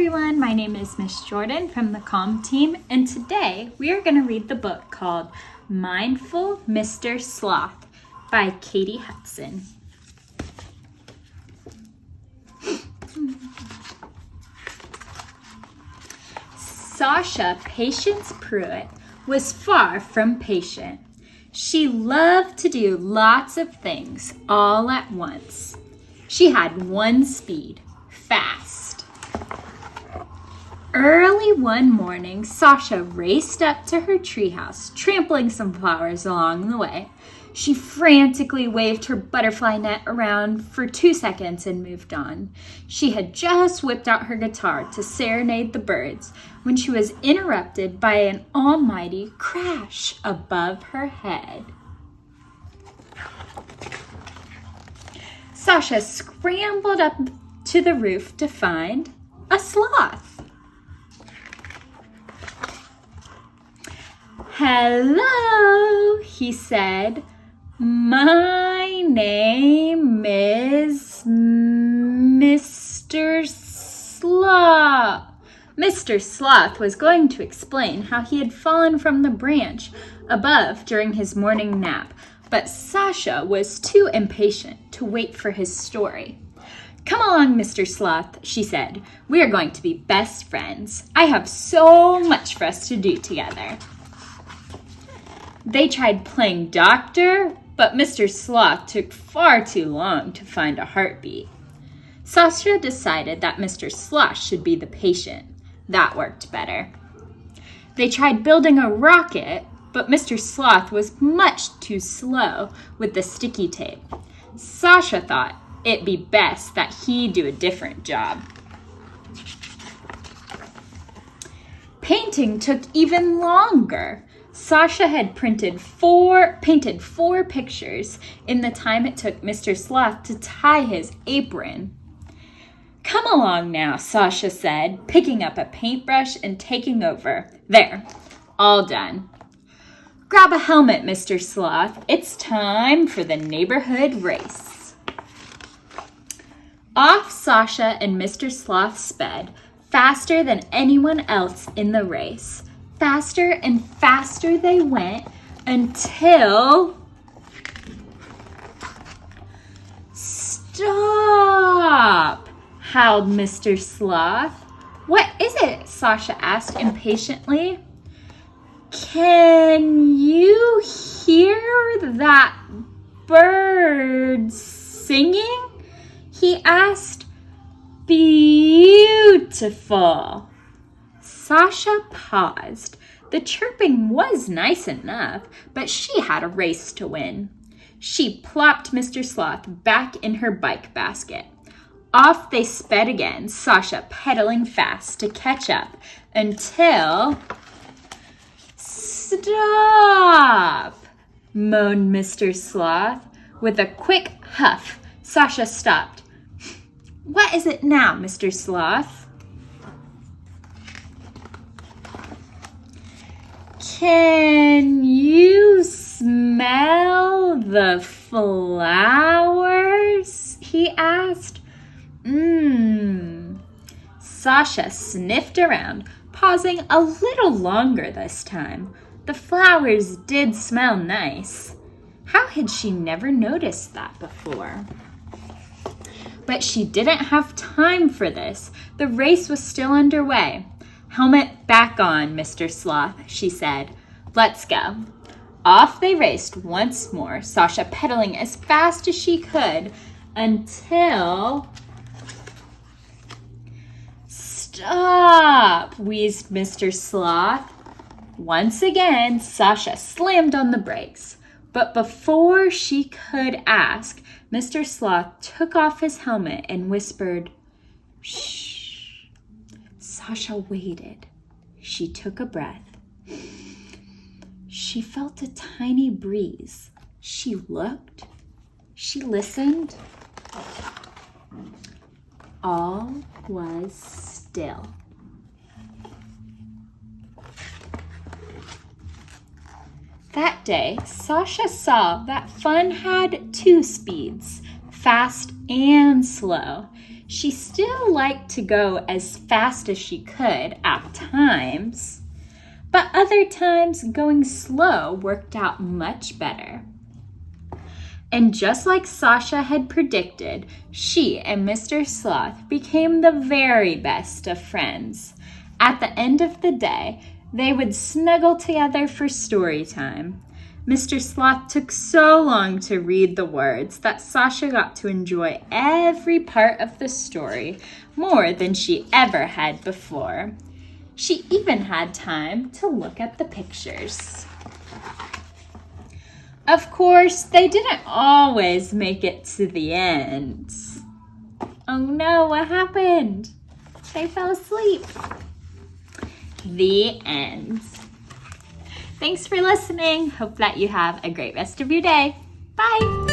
everyone, my name is Miss Jourdain from the Calm team, and today we are going to read the book called Mindful Mr. Sloth by Katie Hudson. Sasha Patience Pruitt was far from patient. She loved to do lots of things all at once. She had one speed, fast. Early one morning, Sasha raced up to her treehouse, trampling some flowers along the way. She frantically waved her butterfly net around for 2 seconds and moved on. She had just whipped out her guitar to serenade the birds when she was interrupted by an almighty crash above her head. Sasha scrambled up to the roof to find a sloth. "Hello," he said. "My name is Mr. Sloth." Mr. Sloth was going to explain how he had fallen from the branch above during his morning nap, but Sasha was too impatient to wait for his story. "Come along, Mr. Sloth," she said. "We are going to be best friends. I have so much for us to do together." They tried playing doctor, but Mr. Sloth took far too long to find a heartbeat. Sasha decided that Mr. Sloth should be the patient. That worked better. They tried building a rocket, but Mr. Sloth was much too slow with the sticky tape. Sasha thought it'd be best that he do a different job. Painting took even longer. Sasha had painted four pictures in the time it took Mr. Sloth to tie his apron. "Come along now," Sasha said, picking up a paintbrush and taking over. "There, all done. Grab a helmet, Mr. Sloth. It's time for the neighborhood race." Off Sasha and Mr. Sloth sped, faster than anyone else in the race. Faster and faster they went until... "Stop!" howled Mr. Sloth. "What is it?" Sasha asked impatiently. "Can you hear that bird singing?" he asked. "Beautiful." Sasha paused. The chirping was nice enough, but she had a race to win. She plopped Mr. Sloth back in her bike basket. Off they sped again, Sasha pedaling fast to catch up until... "Stop!" moaned Mr. Sloth. With a quick huff, Sasha stopped. "What is it now, Mr. Sloth?" "Can you smell the flowers?" he asked. Sasha sniffed around, pausing a little longer this time. The flowers did smell nice. How had she never noticed that before? But she didn't have time for this. The race was still underway. "Helmet back on, Mr. Sloth," she said. "Let's go." Off they raced once more, Sasha pedaling as fast as she could until... "Stop!" wheezed Mr. Sloth. Once again, Sasha slammed on the brakes. But before she could ask, Mr. Sloth took off his helmet and whispered, "Shh." Sasha waited. She took a breath. She felt a tiny breeze. She looked. She listened. All was still. That day, Sasha saw that fun had two speeds, fast and slow. She still liked to go as fast as she could at times, but other times going slow worked out much better. And just like Sasha had predicted, she and Mr. Sloth became the very best of friends. At the end of the day, they would snuggle together for story time. Mr. Sloth took so long to read the words that Sasha got to enjoy every part of the story more than she ever had before. She even had time to look at the pictures. Of course, they didn't always make it to the end. Oh no, what happened? They fell asleep. The end. Thanks for listening. Hope that you have a great rest of your day. Bye.